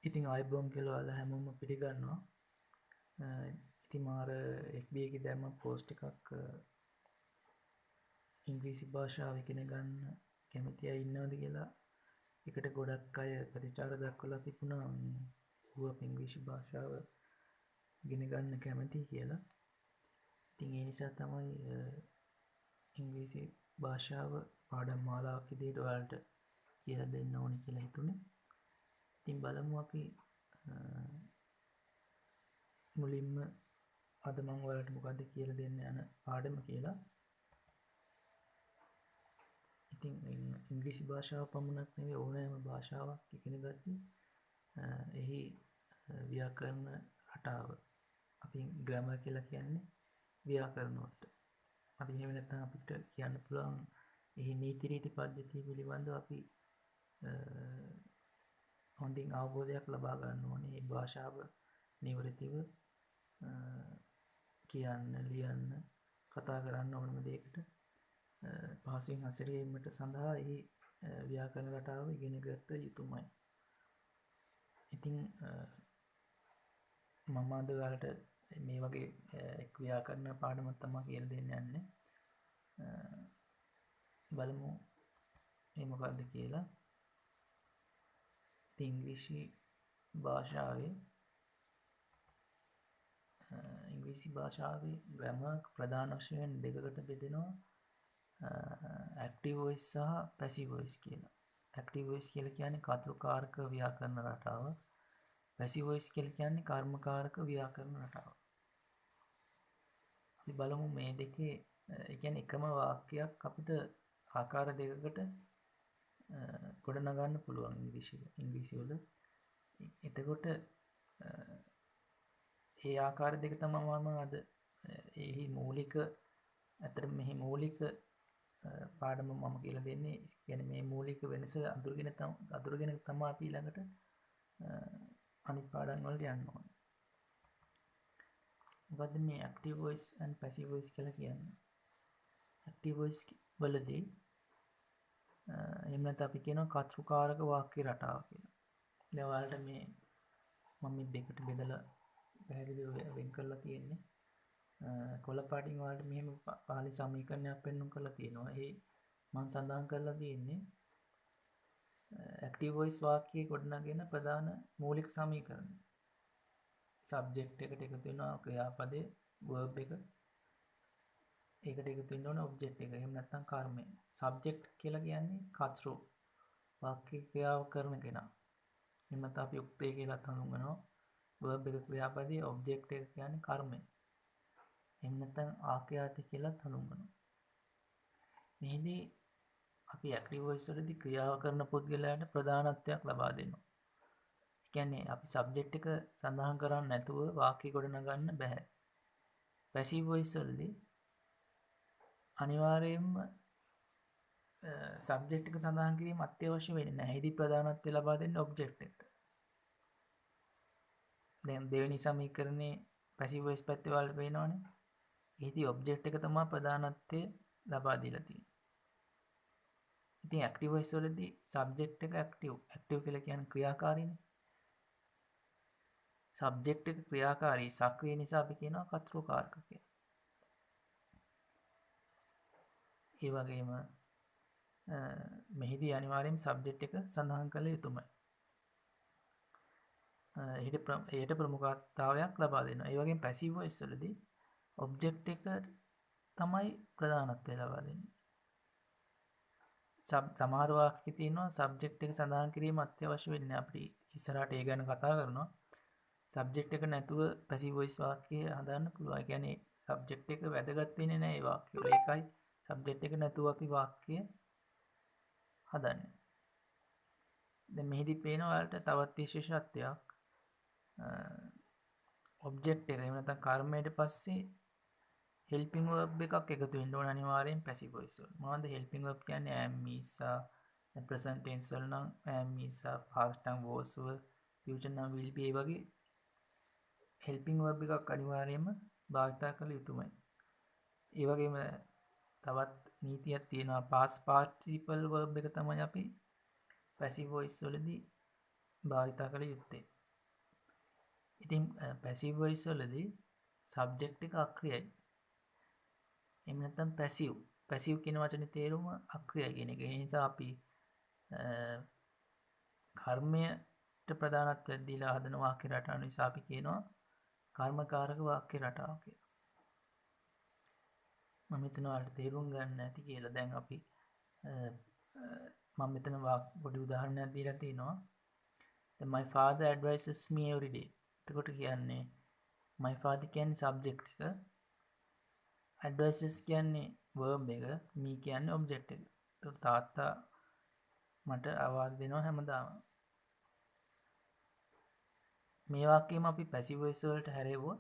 ඉතින් අයිබෝන් කියලා ඔයාලා හැමෝම පිළිගන්නවා. ඉතින් මාර FB එකේ දැම්ම පෝස්ට් එකක් ඉංග්‍රීසි භාෂාව ඉගෙන ගන්න කැමති අය ඉන්නවද කියලා. ඒකට ගොඩක් අය ප්‍රතිචාර දක්වලා තිබුණා. ඌව ඉංග්‍රීසි භාෂාව ඉගෙන ගන්න කැමති කියලා. ඉතින් ඒ නිසා තමයි ඉංග්‍රීසි භාෂාව පාඩම් මාලාවක් විදිහට ඔයාලට කියලා දෙන්න ඕනේ කියලා හිතුනේ. ඉතින් බලමු අපි මුලින්ම අද මම ඔයාලට මොකද්ද කියලා දෙන්න යන පාඩම කියලා. ඉතින් ඉංග්‍රීසි භාෂාව පමණක් නෙවෙයි ඕනෑම භාෂාවක් ඉගෙන ගත්තොත් එහි ව්‍යාකරණ රටාව අපි ග්‍රැමර් කියලා කියන්නේ ව්‍යාකරණවලට. අපි එහෙම නැත්නම් අපිට කියන්න පුළුවන් එහි නීති රීති පද්ධතිය පිළිබඳව අපි හොඳින් අවබෝධයක් ලබා ගන්න ඕනේ. මේ භාෂාව නිවැරදිව කියන්න, ලියන්න, කතා කරන්න ඕනම දෙයකට පහසුවෙන් හැසිරීමට සඳහා එහි ව්‍යාකරණ රටාව ඉගෙන ගත යුතුමයි. ඉතින් මම අද ඔයාලට මේ වගේ එක් ව්‍යාකරණ පාඩමක් තමයි කියලා දෙන්න යන්නේ. බලමු මේ මොකක්ද කියලා. ඉතින් ඉංග්‍රීසි භාෂාවේ ග්‍රැමර් ප්‍රධාන වශයෙන් දෙකකට බෙදෙනවා. ඇක්ටිව් වොයිස් සහ පැසිව් වොයිස් කියලා. ඇක්ටිව් වොයිස් කියලා කියන්නේ කර්තෘකාරක ව්‍යාකරණ රටාව. පැසිව් වොයිස් කියලා කියන්නේ කර්මකාරක ව්‍යාකරණ රටාව. අපි බලමු මේ දෙකේ ඒ කියන්නේ එකම වාක්‍යයක් අපිට ආකාර දෙකකට ගොඩනගන්න පුළුවන් ඉංග්‍රීසි වල. එතකොට ඒ ආකාර දෙක තමයි මම අද එහි මූලික අතර මෙහි මූලික පාඩම මම කියලා දෙන්නේ. කියන්නේ මේ මූලික වෙනස අඳුරගෙන තමයි අපි ඊළඟට අනිත් පාඩම් වලට යන්න ඕනේ. මොකද්ද මේ active voice and passive voice කියලා කියන්නේ? ඇක්ටිව් වොයිස් වලදී එහෙම නැත්නම් අපි කියනවා කර්තෘකාරක වාක්‍ය රටාව කියලා. දැන් ඔයාලට මේ මම මේ දෙකට බෙදලා පැහැදිලිව වෙන් කරලා තියෙන්නේ. කොළ පාටින් ඔයාලට මෙහෙම පාලි සමීකරණයක් පෙන්වන්න කරලා තියෙනවා. ඒ මම සඳහන් කරලා තියෙන්නේ ඇක්ටිව් වොයිස් වාක්‍යයේ ගොඩනගෙන ප්‍රධාන මූලික සමීකරණ. සබ්ජෙක්ට් එකට එකතු වෙනවා ක්‍රියාපදේ verb එක. ඒකට එකතු වෙන්න ඕන ඔබ්ජෙක්ට් එක. එහෙම නැත්නම් කර්මය. සබ්ජෙක්ට් කියලා කියන්නේ කර්තෘ වාක්‍ය ක්‍රියාව කරන කෙනා. එහෙම නැත්නම් අපි උක්තේ කියලා හඳුන්වනවා. verb එක ක්‍රියාපදේ ඔබ්ජෙක්ට් එක කියන්නේ කර්මය. එහෙම නැත්නම් ආඛ්‍යාත කියලා හඳුන්වනවා. මෙහිදී අපි ඇක්ටිව් වොයිස් වලදී ක්‍රියාව කරන පුද්ගලයාට ප්‍රධානත්වයක් ලබා දෙනවා. ඒ කියන්නේ අපි සබ්ජෙක්ට් එක සඳහන් කරන්නේ නැතුව වාක්‍ය ගොඩනගන්න බෑ. පැසිව් වොයිස් වලදී අනිවාර්යයෙන්ම සබ්ජෙක්ට් එක සඳහන් කිරීම අත්‍යවශ්‍ය වෙන්නේ නැහැ. එහිදී ප්‍රධානත්වය ලබා දෙන්නේ ඔබ්ජෙක්ට් එකට. දැන් දෙවෙනි සමීකරණේ පැසිව් වොයිස් පැත්තේ වලට පේනවනේ. එහිදී ඔබ්ජෙක්ට් එක තමයි ප්‍රධානත්වය ලබා දීලා තියෙන්නේ. ඉතින් ඇක්ටිව් වොයිස් වලදී සබ්ජෙක්ට් එක ඇක්ටිව් කියලා කියන්නේ ක්‍රියාකාරීනේ. සබ්ජෙක්ට් එක ක්‍රියාකාරී සක්‍රිය නිසා අපි කියනවා කර්තෘකාරක කියලා. ඒ වගේම මෙහිදී අනිවාර්යයෙන්ම සබ්ජෙක්ට් එක සඳහන් කළ යුතුමයි. එයට ප්‍රමුඛතාවයක් ලබා දෙනවා. ඒ වගේම පැසිව් වොයිස් වලදී ඔබ්ජෙක්ට් එක තමයි ප්‍රධානත්වය ලබා දෙන්නේ. සමහර වාක්‍ය තියෙනවා සබ්ජෙක්ට් එක සඳහන් කිරීම අත්‍යවශ්‍ය වෙන්නේ නැහැ. අපිට ඉස්සරහට ඒ ගැන කතා කරනවා. සබ්ජෙක්ට් එක නැතුව පැසිව් වොයිස් වාක්‍ය හදන්න පුළුවන්. ඒ කියන්නේ සබ්ජෙක්ට් එක වැදගත් වෙන්නේ නැහැ ඒ වාක්‍ය වල. ඒකයි සබ්ජෙක්ට් එක නැතුව අපි වාක්‍ය හදන්නේ. දැන් මෙහිදී පේනවා ඔයාලට තවත් විශේෂත්වයක්. ඔබ්ජෙක්ට් එක එහෙම නැත්නම් කර්මයට පස්සේ හෙල්පින් verb එකක් එකතු වෙන්න ඕන අනිවාර්යෙන් පැසිව් වොයිස් වල. මොනවද හෙල්පින් verb කියන්නේ? am, is, are. දැන් present tense වල නම් am, is, are, past නම් was, were, future නම් will be. ඒ වගේ හෙල්පින් verb එකක් අනිවාර්යයෙන්ම භාවිතා කළ යුතුමයි. ඒ වගේම තවත් නීතියක් තියෙනවා past participle verb එක තමයි අපි පැසිව් වොයිස් වලදී භාවිතා කළ යුත්තේ. ඉතින් පැසිව් වොයිස් වලදී සබ්ජෙක්ට් එක අක්‍රියයි. එහෙම නැත්නම් පැසිව් කියන වචනේ තේරුම අක්‍රියයි කියන එක. ඒ නිසා අපි කර්මයට ප්‍රධානත්වයක් දීලා හදන වාක්‍ය රටාව නිසා අපි කියනවා කර්මකාරක වාක්‍ය රටාව කියලා. මම හිතනවා ඔයාලට තේරුම් ගන්න ඇති කියලා. දැන් අපි මම මෙතන පොඩි උදාහරණයක් දීලා තිනවා. My father advises me every day. එතකොට කියන්නේ my father කියන්නේ subject එක, advises කියන්නේ verb එක, me කියන්නේ object එක. එතකොට තාත්තා මට අවවාද දෙනවා හැමදාම. මේ වාක්‍යෙම අපි passive voice වලට හැරෙවුවොත්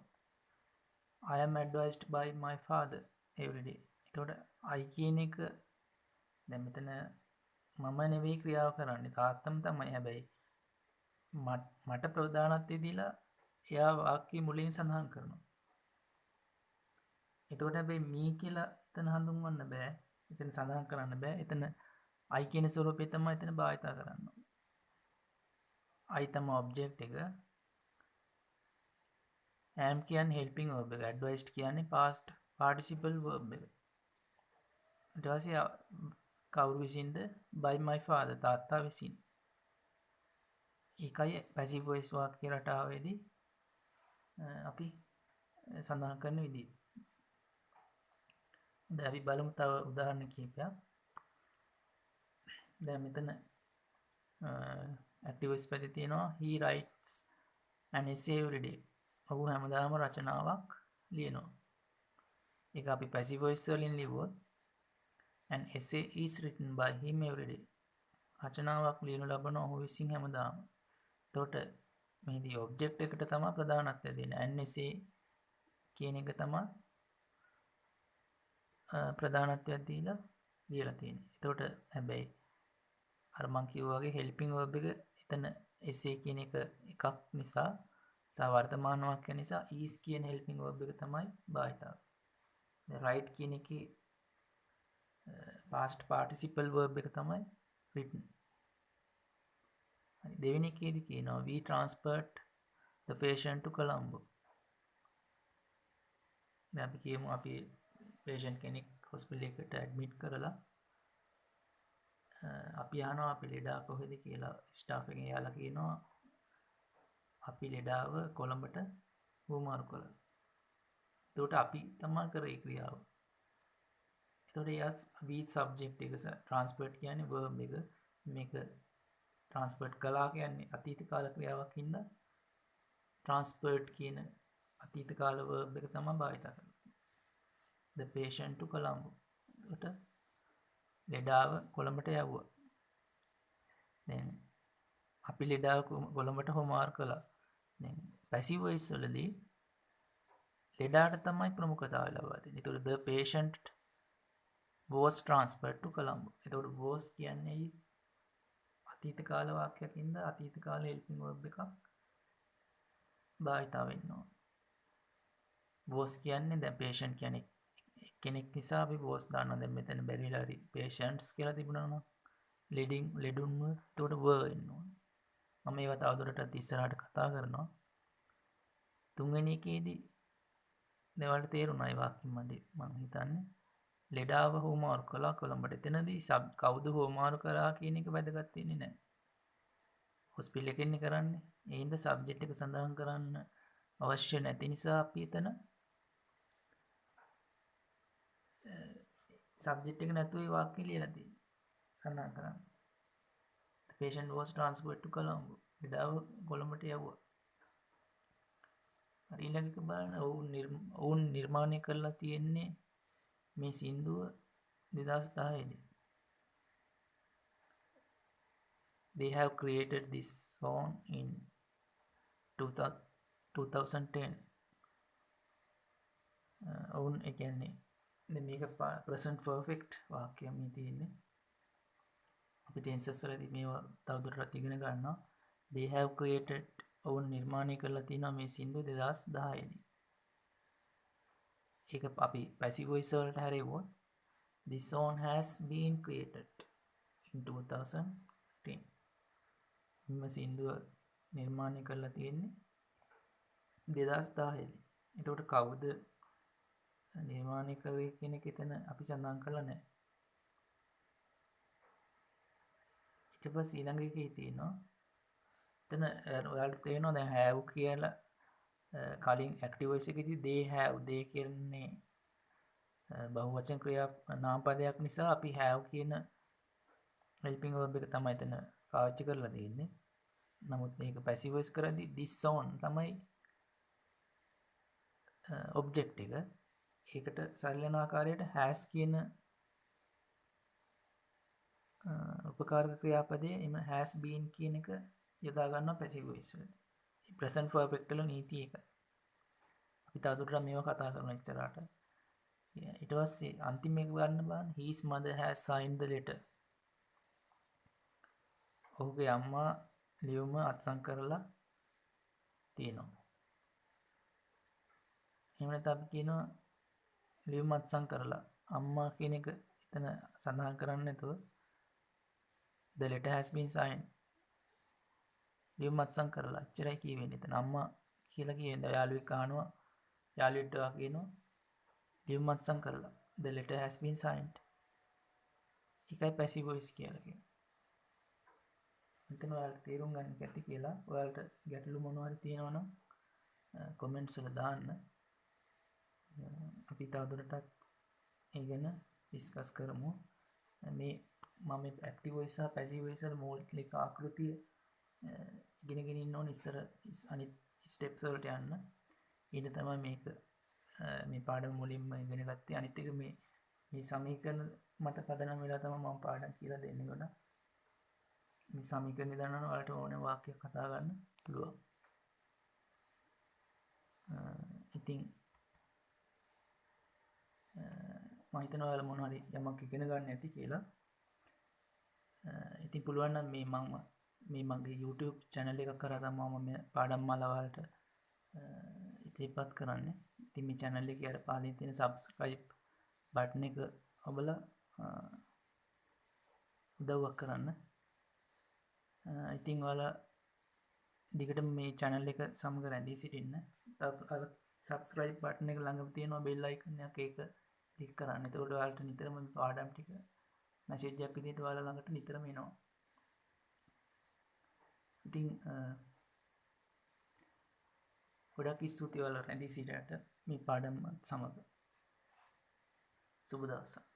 I am advised by my father every day. එතකොට I කියන එක දැන් මෙතන මම නෙවෙයි ක්‍රියාව කරන්නේ, තාත්තම තමයි. හැබැයි මට ප්‍රධානත්වය දීලා එයා වාක්‍ය මුලින් සඳහන් කරනවා. එතකොට හැබැයි me කියලා එතන හඳුන්වන්න බෑ. එතන සඳහන් කරන්න බෑ. එතන I කියන ස්වරූපය තමයි එතන භාවිතා කරන්න ඕනේ. I තමයි object එක. am කියන්නේ helping verb එක. advised කියන්නේ past participle verb එක. ඊට පස්සේ කවුරු විසින්ද? by my father, තාත්තා විසින්. ඒකයි passive voice වාක්‍ය රටාවේදී අපි සඳහන් කරන විදිහ. දැන් අපි බලමු තව උදාහරණ කිහිපයක්. දැන් මෙතන active voice පැත්තේ තියෙනවා he writes an essay every day. ඔහු හැමදාම රචනාවක් ලියනවා. ඒක අපි passive voice වලින් ලියුවොත් an essay is written by him every day. රචනාවක් ලියනු ලබන ඔහු විසින් හැමදාම. එතකොට මේදී object එකට තමයි ප්‍රධානත්වය දෙන්නේ. an essay කියන එක තමයි ප්‍රධානත්වයක් දීලා ලියලා තියෙන්නේ. එතකොට හැබැයි අර මං කිව්වා වගේ helping verb එක එතන essay කියන එක එකක් නිසා වර්තමාන වාක්‍ය නිසා is කියන helping verb එක තමයි භාවිතා වෙන්නේ. දැන් write කියන එකේ past participle verb එක තමයි written. හරි, දෙවෙනි එකේදී කියනවා we transferred the patient to Colombo. දැන් අපි කියමු අපි patient කෙනෙක් hospital එකට admit කරලා අපි අහනවා අපි ලෙඩා කොහෙද කියලා. ස්ටාෆ් එකෙන් යාලා කියනවා අපි ලෙඩාව කොළඹට හුවමාරු කළා. එතකොට අපි තමයි කරේ ක්‍රියාව. එතකොට එයා we subject එක transferred කියන්නේ verb එක. මේක transferred කළා කියන්නේ අතීත කාල ක්‍රියාවක් හින්දා transferred කියන අතීත කාල verb එක තමයි භාවිත කරන්නේ. The patient to Colombo. එතකොට ලෙඩාව කොළඹට යවුවා. දැන් අපි ලෙඩාව කොළඹට හොමාරු කළා. දැන් passive voice වලදී ලෙඩාට තමයි ප්‍රමුඛතාවය ලබා දෙන්නේ. ඒතකොට the patient was transferred to Colombo. ඒතකොට was කියන්නේ අතීත කාල වාක්‍යයක් ඉඳලා අතීත කාල helping verb එකක් භාවිතා වෙනවා. was කියන්නේ දැන් patient කියන්නේ කෙනෙක් නිසා අපි was දානවා. දැන් මෙතන බැරිලා හරි patients කියලා තිබුණා නම් ලෙඩුන්ව එතකොට were එනවා. මම ඒවා තවදුරටත් ඉස්සරහට කතා කරනවා. තුන්වෙනි එකේදී දැන් තේරුණා ඒ වාක්‍යෙ මම හිතන්නේ ලෙඩාව හොමාරු කළා කොළඹට. එතනදී කවුද හොමාරු කරා කියන එක වැදගත් වෙන්නේ නැහැ. හොස්පිටල් එකකින් කරන්නේ. ඒ හින්දා සබ්ජෙක්ට් එක සඳහන් කරන්න අවශ්‍ය නැති නිසා අපි එතන සබ්ජෙක්ට් එක නැතුව ඒ වාක්‍ය ලියලා තියෙනවා. සඳහන් කරන්න. The patient was transferred to Colombo. ලෙඩාව කොළඹට යවුවා. හරි, ඊළඟට බලන්න ඔවුන් නිර්මාණය කරලා තියෙන්නේ මේ සින්දුව 2010 දී. They have created this song in 2010. ඔවුන් ඒ කියන්නේ මේක present perfect වාක්‍යයක් මේ තියෙන්නේ. අපි tenses වලදී මේවා තවදුරටත් ඉගෙන ගන්නවා. They have created ඔවුන් නිර්මාණය කරලා තියෙනවා මේ සින්දුව 2010 දී. ඒක අපි passive voice වලට හැරෙවුවොත් this song has been created in 2010. මෙම සින්දුව නිර්මාණය කරලා තියෙන්නේ 2010. එතකොට කවුද නිර්මාණය කරේ කියන එක එතන අපි සඳහන් කරලා නැහැ. ඊට පස්සේ ඊළඟ එකේ තියෙනවා එතන ඔයාලට තේරෙනවා දැන් have කියලා කලින් ඇක්ටිව් වොයිස් එකේදී they have they කියන්නේ බහුවචන ක්‍රියා නාමපදයක් නිසා අපි have කියන helping verb එක තමයි එතන පාවිච්චි කරලා තියෙන්නේ. නමුත් මේක passive voice කරද්දී this on තමයි object එක. ඒකට සරිලන ආකාරයට has කියන උපකාරක ක්‍රියාපදයේ එම has been කියන එක යොදා ගන්නවා passive voice වලදී. present perfect වල නීති එක. අපි තවදුරටත් මේවා කතා කරනවා ඉස්සරහට. ඊට පස්සේ අන්තිම එක ගන්න බලන්න his mother has signed the letter. ඔහුගේ අම්මා ලියුම අත්සන් කරලා තියෙනවා. එහෙම නැත්නම් අපි කියනවා ලියුම අත්සන් කරලා අම්මා කියන එක එතන සඳහන් කරන්නේ නැතුව the letter has been signed. ලියුම අත්සන් කරලා එච්චරයි කියවෙන්නේ. එතන අම්මා කියලා කියන්නේ යාළුවෙක් අහනවා යාළුවෙක්ට කියනවා ලියුම අත්සන් කරලා the letter has been signed. ඒකයි passive voice කියලා කියන්නේ. මෙතන ඔයාලට තේරුම් ගන්න කැති කියලා ඔයාලට ගැටලු මොනවා හරි තියෙනවා නම් කමෙන්ට්ස් වල දාන්න. අපි තවදුරටත් ඒ ගැන ඩිස්කස් කරමු. මේ මම ඇක්ටිව් වොයිස් සහ පැසිව් වොයිස් වල මූලික ආකෘතිය ඉගෙනගෙන ඉන්න ඕනේ ඉස්සර අනිත් ස්ටෙප්ස් වලට යන්න. ඊට තමයි මේක මේ පාඩම මුලින්ම ඉගෙන ගත්තේ. අනිත් එක මේ සමීකරණ මත පදනම් වෙලා තමයි මම පාඩම් කියලා දෙන්නේ ගොඩක්. මේ සමීකරණ දන්නවනම් ඔයාලට ඕනේ වාක්‍යයක් කතා ගන්න පුළුවන්. ඉතින් මම හිතනවා ඔයාලා මොනවා හරි යමක් ඉගෙන ගන්න ඇති කියලා. ඉතින් පුළුවන් නම් මේ මගේ YouTube channel එකක් කරා තමයි මම මේ පාඩම් මාලා වලට ඉදිරිපත් කරන්නේ. ඉතින් මේ channel එකේ අර පාලින් තියෙන subscribe button එක ඔබලා උදව්වක් කරන්න. ඉතින් ඔයාලා දිගටම මේ channel එක සමග රැඳී සිටින්න. අර subscribe button එක ළඟම තියෙනවා bell icon එක ඒක ක්ලික් කරන්න. එතකොට ඔයාලට නිතරම මේ පාඩම් ටික මැසේජ් එකක් විදිහට ඔයාලා ළඟට නිතරම එනවා. ඉතින් ගොඩක් ස්තුතියි ඔයාලා රැඳී සිටියට මේ පාඩම් සමග. සුබ දවසක්.